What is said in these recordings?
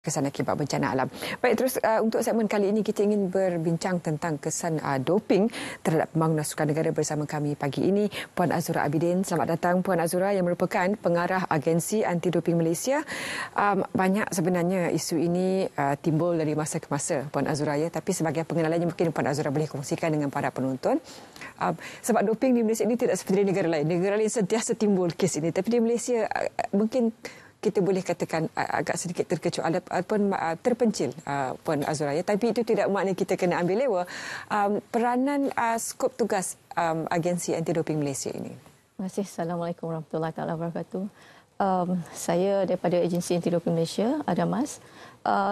Kesan akibat bencana alam. Baik, terus untuk segmen kali ini kita ingin berbincang tentang kesan doping terhadap pembangunan sukan negara. Bersama kami pagi ini Puan Azura Abidin. Selamat datang Puan Azura yang merupakan pengarah Agensi Anti Doping Malaysia. Banyak sebenarnya isu ini timbul dari masa ke masa Puan Azura, ya, tapi sebagai pengenalannya mungkin Puan Azura boleh kongsikan dengan para penonton. Sebab doping di Malaysia ini tidak seperti di negara lain. Negara lain sentiasa timbul kes ini, tapi di Malaysia mungkin kita boleh katakan agak sedikit terkecuali ataupun terpencil, Puan Azura, ya. Tapi itu tidak maknanya kita kena ambil lewa peranan skop tugas Agensi Anti Doping Malaysia ini. Terima kasih. Assalamualaikum warahmatullahi wabarakatuh. Saya daripada Agensi Anti Doping Malaysia, ADAMAS.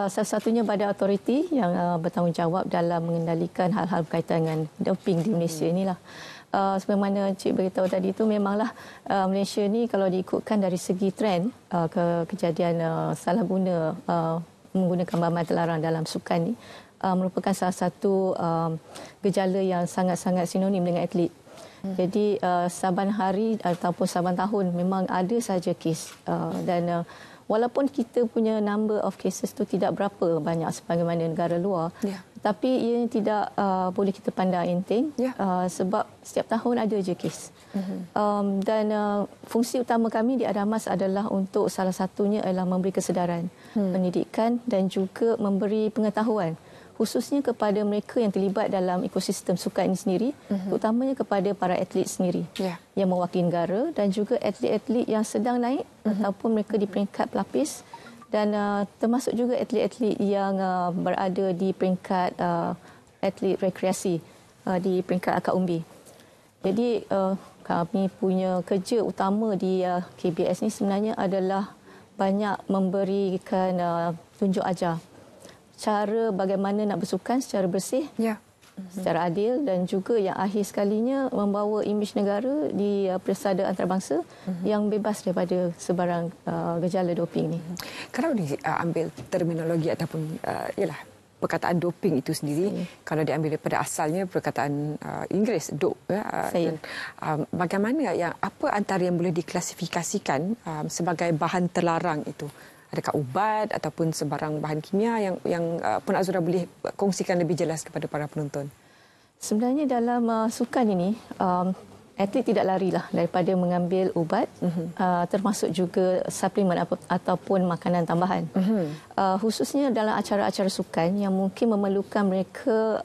Salah satunya badan autoriti yang bertanggungjawab dalam mengendalikan hal-hal berkaitan dengan doping di Malaysia inilah. Sebagaimana Cik beritahu tadi itu, memanglah Malaysia ni kalau diikutkan dari segi trend kejadian salah guna menggunakan bahan terlarang dalam sukan ni merupakan salah satu gejala yang sangat-sangat sinonim dengan atlet. Jadi saban hari ataupun saban tahun memang ada saja kes dan walaupun kita punya number of cases tu tidak berapa banyak sebagaimana negara luar, tapi ia tidak boleh kita pandang enteng, sebab setiap tahun ada je kes. Dan fungsi utama kami di ADAMAS adalah untuk salah satunya adalah memberi kesedaran, pendidikan dan juga memberi pengetahuan khususnya kepada mereka yang terlibat dalam ekosistem sukan ini sendiri, terutamanya kepada para atlet sendiri yang mewakili negara dan juga atlet-atlet yang sedang naik ataupun mereka di peringkat pelapis dan termasuk juga atlet-atlet yang berada di peringkat atlet rekreasi di peringkat akad umbi. Jadi kami punya kerja utama di KBS ni sebenarnya adalah banyak memberikan tunjuk ajar cara bagaimana nak bersukan secara bersih, secara adil dan juga yang akhir sekalinya membawa imej negara di persada antarabangsa yang bebas daripada sebarang gejala doping ni. Kalau diambil terminologi ataupun ialah perkataan doping itu sendiri, kalau diambil daripada asalnya perkataan Inggeris dope, dan, bagaimana apa antara yang boleh diklasifikasikan sebagai bahan terlarang itu? Adakah ubat ataupun sebarang bahan kimia yang Puan Azura boleh kongsikan lebih jelas kepada para penonton? Sebenarnya dalam sukan ini, atlet tidak larilah daripada mengambil ubat, termasuk juga suplemen ataupun makanan tambahan. Khususnya dalam acara-acara sukan yang mungkin memerlukan mereka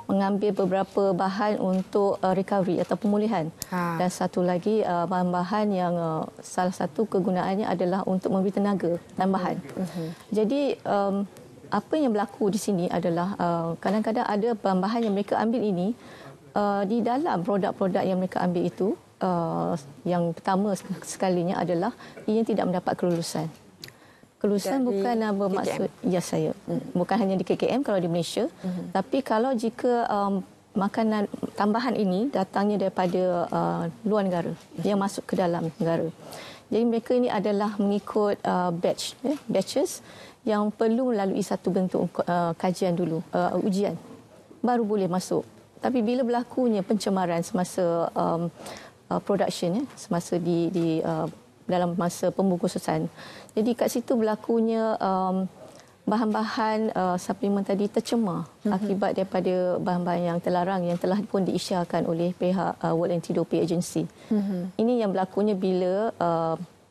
mengambil beberapa bahan untuk recovery atau pemulihan. Dan satu lagi bahan-bahan yang salah satu kegunaannya adalah untuk memberi tenaga tambahan. Jadi apa yang berlaku di sini adalah kadang-kadang ada bahan-bahan yang mereka ambil ini di dalam produk-produk yang mereka ambil itu, yang pertama sekalinya adalah ia tidak mendapat kelulusan. Kelulusan bukan bermaksud saya bukan hanya di KKM kalau di Malaysia, tapi kalau jika makanan tambahan ini datangnya daripada luar negara yang masuk ke dalam negara. Jadi mereka ini adalah mengikut batches yang perlu melalui satu bentuk kajian dulu, ujian baru boleh masuk. Tapi bila berlakunya pencemaran semasa production, semasa di dalam masa pembungkusan, jadi kat situ berlakunya bahan-bahan suplemen tadi tercemar akibat daripada bahan-bahan yang terlarang yang telah pun diisyarkan oleh pihak World Anti-Doping Agency. Ini yang berlakunya bila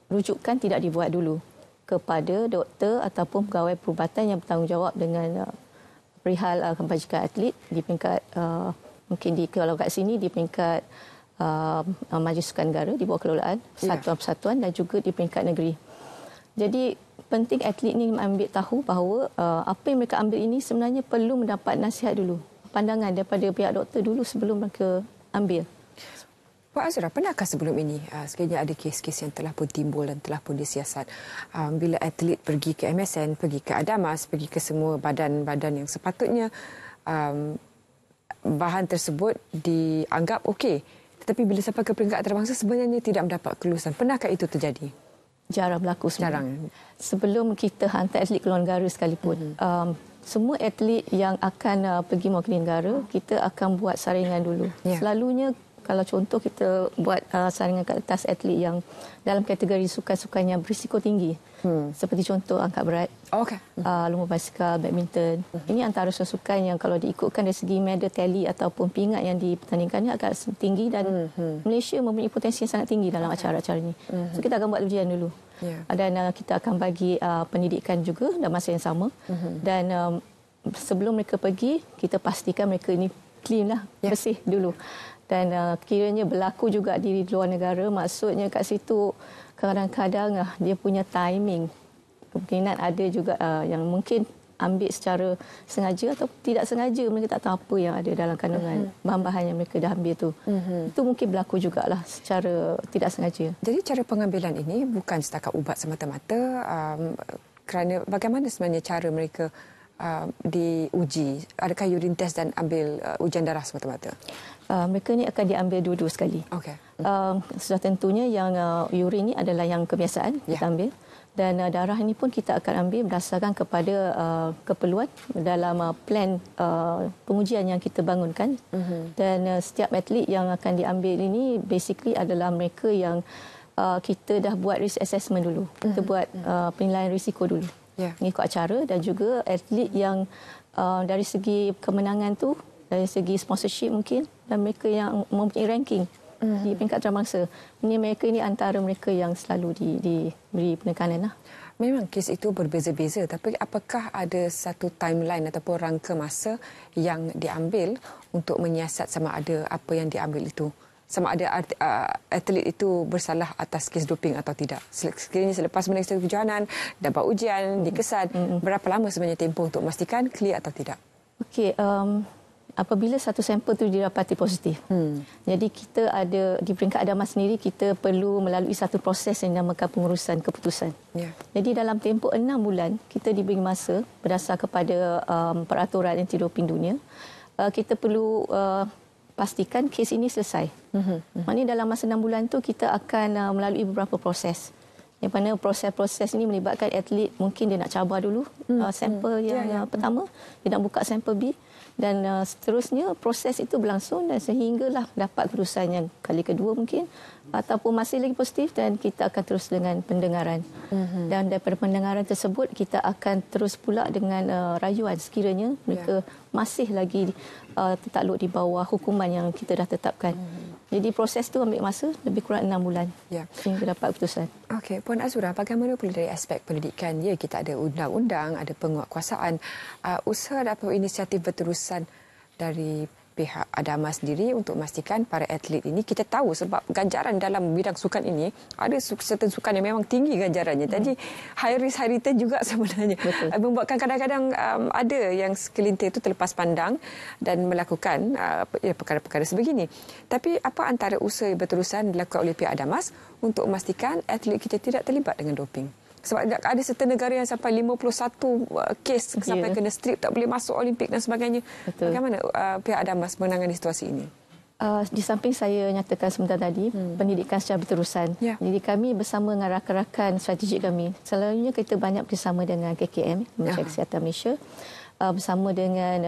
rujukan tidak dibuat dulu kepada doktor ataupun pegawai perubatan yang bertanggungjawab dengan perihal kebajikan atlet di peringkat mungkin kalau kat sini di peringkat Majlis Sukan Negara di bawah kelolaan persatuan-persatuan dan juga di peringkat negeri. Jadi penting atlet ini ambil tahu bahawa apa yang mereka ambil ini sebenarnya perlu mendapat nasihat dulu, pandangan daripada pihak doktor dulu sebelum mereka ambil. Puan Azura, pernahkah sebelum ini sekiranya ada kes-kes yang telah pun timbul dan telah pun disiasat bila atlet pergi ke MSN, pergi ke ADAMAS, pergi ke semua badan-badan yang sepatutnya bahan tersebut dianggap okey, tetapi bila sampai ke peringkat antarabangsa sebenarnya tidak mendapat kelulusan. Pernahkah itu terjadi? Jarang berlaku sebenarnya. Jarang. Sebelum kita hantar atlet keluar negara sekalipun, semua atlet yang akan pergi mewakili negara, kita akan buat saringan dulu. Selalunya Kalau contoh kita buat saringan ke atas atlet yang dalam kategori sukan-sukan yang berisiko tinggi. Seperti contoh angkat berat, lumba basikal, badminton. Ini antara sukan yang kalau diikutkan dari segi medal tally ataupun pingat yang dipertandingkannya agak tinggi dan Malaysia mempunyai potensi yang sangat tinggi dalam acara-acara ini. So kita akan buat ujian dulu. Dan kita akan bagi pendidikan juga dalam masa yang sama. Dan sebelum mereka pergi, kita pastikan mereka ini clean lah, bersih dulu. Dan kiranya berlaku juga di luar negara, maksudnya kat situ kadang-kadang dia punya timing. Kemungkinan ada juga yang mungkin ambil secara sengaja atau tidak sengaja, mereka tak tahu apa yang ada dalam kandungan bahan-bahan yang mereka dah ambil tu. Itu mungkin berlaku jugalah secara tidak sengaja. Jadi cara pengambilan ini bukan setakat ubat semata-mata, kerana bagaimana sebenarnya cara mereka diuji? Adakah urine test dan ambil ujian darah semata-mata? Mereka ni akan diambil dua-dua sekali. Sudah tentunya yang urine ni adalah yang kebiasaan kita ambil. Dan darah ini pun kita akan ambil berdasarkan kepada keperluan dalam plan pengujian yang kita bangunkan. Dan setiap atlet yang akan diambil ini basically adalah mereka yang kita dah buat risk assessment dulu. Kita buat penilaian risiko dulu. Mengikut acara, dan juga atlet yang dari segi kemenangan tu, dari segi sponsorship mungkin, dan mereka yang mempunyai ranking di peringkat antarabangsa. Ini mereka ini antara mereka yang selalu diberi penekanan lah. Memang kes itu berbeza-beza, tapi apakah ada satu timeline ataupun rangka masa yang diambil untuk menyiasat sama ada apa yang diambil itu, sama ada atlet itu bersalah atas kes doping atau tidak? Sekiranya selepas menekstur kejohanan, dapat ujian, dikesan, berapa lama sebenarnya tempoh untuk memastikan clear atau tidak? Okey, apabila satu sampel itu didapati positif. Jadi kita ada di peringkat ADAMAS sendiri, kita perlu melalui satu proses yang dinamakan pengurusan keputusan. Jadi dalam tempoh 6 bulan kita diberi masa berdasar kepada peraturan anti doping dunia. Kita perlu pastikan kes ini selesai. Maknanya dalam masa 6 bulan tu kita akan melalui beberapa proses. Yang mana proses-proses ini melibatkan atlet, mungkin dia nak cabar dulu sampel yang pertama, dia nak buka sampel B, dan seterusnya proses itu berlangsung dan sehinggalah dapat keputusan yang kali kedua mungkin, ataupun masih lagi positif, dan kita akan terus dengan pendengaran. Dan daripada pendengaran tersebut kita akan terus pula dengan rayuan sekiranya mereka masih lagi tertakluk di bawah hukuman yang kita dah tetapkan. Jadi proses itu ambil masa lebih kurang 6 bulan sehingga dapat keputusan. Okey, Puan Azura, bagaimana pula dari aspek pendidikan? Ya, kita ada undang-undang, ada penguatkuasaan. Usaha atau inisiatif berterusan dari pihak ADAMAS sendiri untuk memastikan para atlet ini, kita tahu sebab ganjaran dalam bidang sukan ini, ada certain sukan yang memang tinggi ganjarannya. Jadi high risk high return juga sebenarnya. Membuatkan kadang-kadang ada yang sekelintir itu terlepas pandang dan melakukan perkara-perkara sebegini. Tapi apa antara usaha berterusan dilakukan oleh pihak ADAMAS untuk memastikan atlet kita tidak terlibat dengan doping? Sebab ada serta negara yang sampai 51 kes sampai kena strip, tak boleh masuk Olimpik dan sebagainya. Bagaimana pihak ADAMAS menangani situasi ini? Di samping saya nyatakan sebentar tadi, pendidikan secara berterusan. Jadi kami bersama dengan rakan-rakan strategik kami, selalunya kita banyak bersama dengan KKM, Kementerian Kesihatan Malaysia, bersama dengan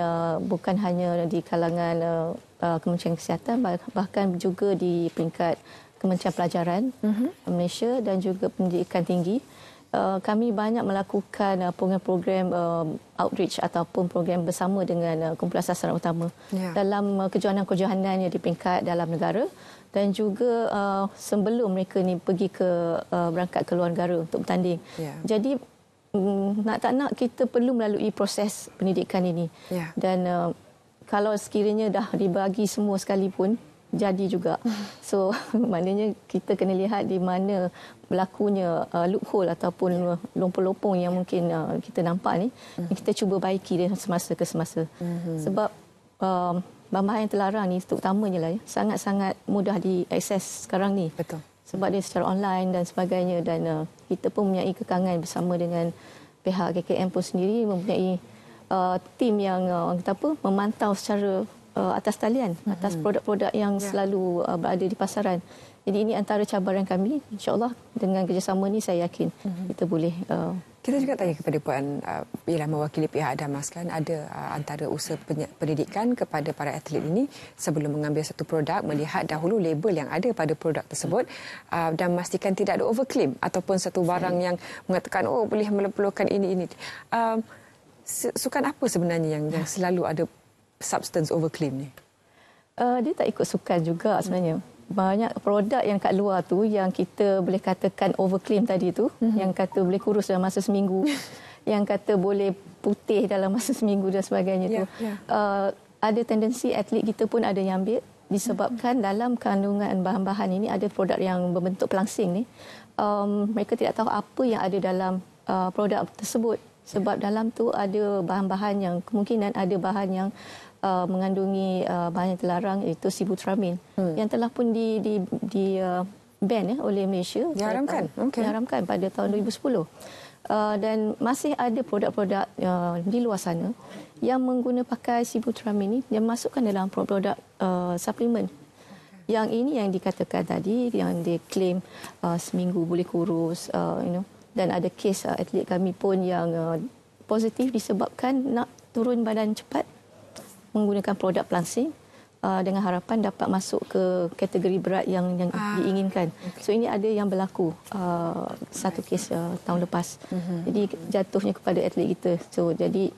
bukan hanya di kalangan Kementerian Kesihatan, bahkan juga di peringkat Kementerian Pelajaran Malaysia dan juga pendidikan tinggi. Kami banyak melakukan program-program outreach ataupun program bersama dengan kumpulan sasaran utama dalam kejohanan-kejohanan yang di peringkat dalam negara, dan juga sebelum mereka ni pergi berangkat ke luar negara untuk bertanding. Jadi nak tak nak kita perlu melalui proses pendidikan ini. Dan kalau sekiranya dah dibagi semua sekalipun, jadi juga. So maknanya kita kena lihat di mana berlakunya loophole ataupun lompong-lompong yang mungkin kita nampak ni, kita cuba baiki dia semasa ke semasa. Sebab bahan-bahan yang terlarang ni terutamanya lah sangat-sangat mudah diakses sekarang ni. Sebab dia secara online dan sebagainya, dan kita pun mempunyai kekangan bersama dengan pihak KKM pun sendiri mempunyai tim yang memantau secara atas talian, atas produk-produk yang selalu berada di pasaran. Jadi ini antara cabaran kami. InsyaAllah dengan kerjasama ni saya yakin kita boleh. Kita juga tanya kepada Puan, ialah mewakili pihak Damas kan, ada antara usaha pendidikan kepada para atlet ini sebelum mengambil satu produk, melihat dahulu label yang ada pada produk tersebut dan memastikan tidak ada overclaim ataupun satu barang yang mengatakan oh boleh memerlukan ini. Sukan apa sebenarnya yang selalu ada substance overclaim ni? Dia tak ikut sukan juga sebenarnya. Banyak produk yang kat luar tu yang kita boleh katakan overclaim tadi tu, yang kata boleh kurus dalam masa seminggu, yang kata boleh putih dalam masa seminggu dan sebagainya tu. Ada tendensi atlet kita pun ada yang ambil disebabkan dalam kandungan bahan-bahan ini ada produk yang berbentuk pelangsing ni. Mereka tidak tahu apa yang ada dalam produk tersebut. Sebab dalam tu ada bahan-bahan yang kemungkinan ada bahan yang mengandungi bahan yang terlarang, iaitu sibutramine yang telah pun di ban oleh Malaysia. Diharamkan. Diharamkan pada tahun 2010. Dan masih ada produk-produk di luar sana yang mengguna pakai sibutramine ini dan masukkan dalam produk suplemen. Yang ini yang dikatakan tadi, yang diklaim seminggu boleh kurus, dan ada kes atlet kami pun yang positif disebabkan nak turun badan cepat menggunakan produk pelangsing dengan harapan dapat masuk ke kategori berat yang diinginkan. So ini ada yang berlaku satu kes tahun lepas. Jadi jatuhnya kepada atlet kita. So jadi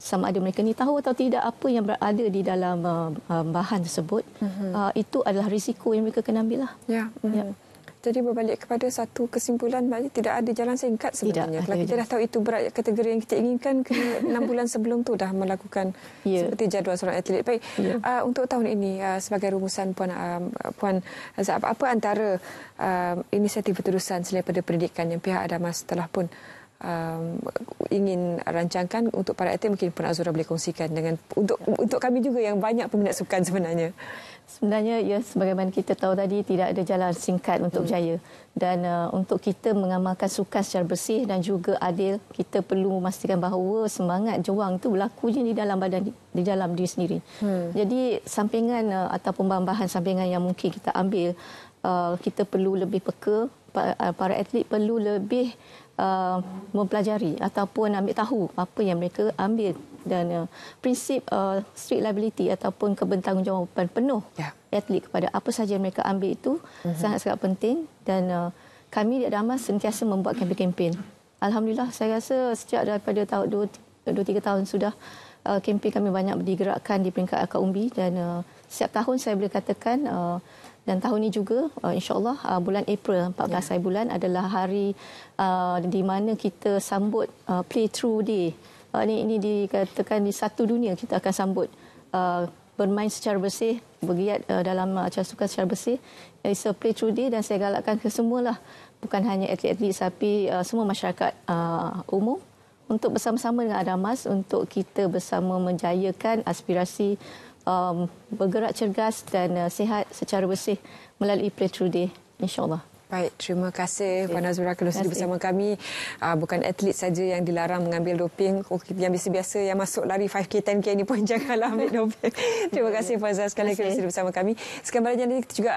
sama ada mereka ni tahu atau tidak apa yang berada di dalam bahan tersebut, itu adalah risiko yang mereka kena ambil lah. Jadi berbalik kepada satu kesimpulan, maknanya tidak ada jalan singkat sebenarnya. Kalau kita dah tahu itu berat kategori yang kita inginkan, kena 6 bulan sebelum tu dah melakukan seperti jadual seorang atlet. Baik, untuk tahun ini sebagai rumusan Puan Azab, apa antara inisiatif berterusan selain daripada pendidikan yang pihak Damas telah pun ingin rancangkan untuk para atlet, mungkin Puan Azura boleh kongsikan dengan untuk kami juga yang banyak peminat sukan sebenarnya. Sebenarnya ya, sebagaimana kita tahu tadi, tidak ada jalan singkat untuk berjaya. Dan untuk kita mengamalkan sukan secara bersih dan juga adil, kita perlu memastikan bahawa semangat juang itu berlaku di dalam badan, di dalam diri sendiri. Jadi sampingan ataupun bahan-bahan sampingan yang mungkin kita ambil, kita perlu lebih peka, para atlet perlu lebih mempelajari ataupun ambil tahu apa yang mereka ambil, dan prinsip strict liability ataupun kebertanggungjawaban penuh atlet kepada apa sahaja mereka ambil itu sangat-sangat penting. Dan kami di Damas sentiasa membuat kempen-kempen. Alhamdulillah, saya rasa sejak daripada tahun 2-3 tahun sudah kempen kami banyak digerakkan di peringkat akar umbi, dan setiap tahun saya boleh katakan, dan tahun ini juga insya-Allah bulan April 14 hari bulan adalah hari di mana kita sambut Play True Day. Ini dikatakan di satu dunia kita akan sambut bermain secara bersih, bergiat dalam acara sukan secara bersih. It's a Play True Day, dan saya galakkan ke semualah, bukan hanya atlet-atlet tapi semua masyarakat umum untuk bersama-sama dengan Damas untuk kita bersama menjayakan aspirasi bergerak cergas dan sihat secara bersih melalui Play True Day, insya-Allah. Baik, terima kasih Puan Azura kerana sudi bersama kami. Bukan atlet saja yang dilarang mengambil doping, yang biasa-biasa yang masuk lari 5K, 10K ini pun janganlah ambil doping. Terima kasih Puan Azura sekali kerana sudi bersama kami. Sekarang kita juga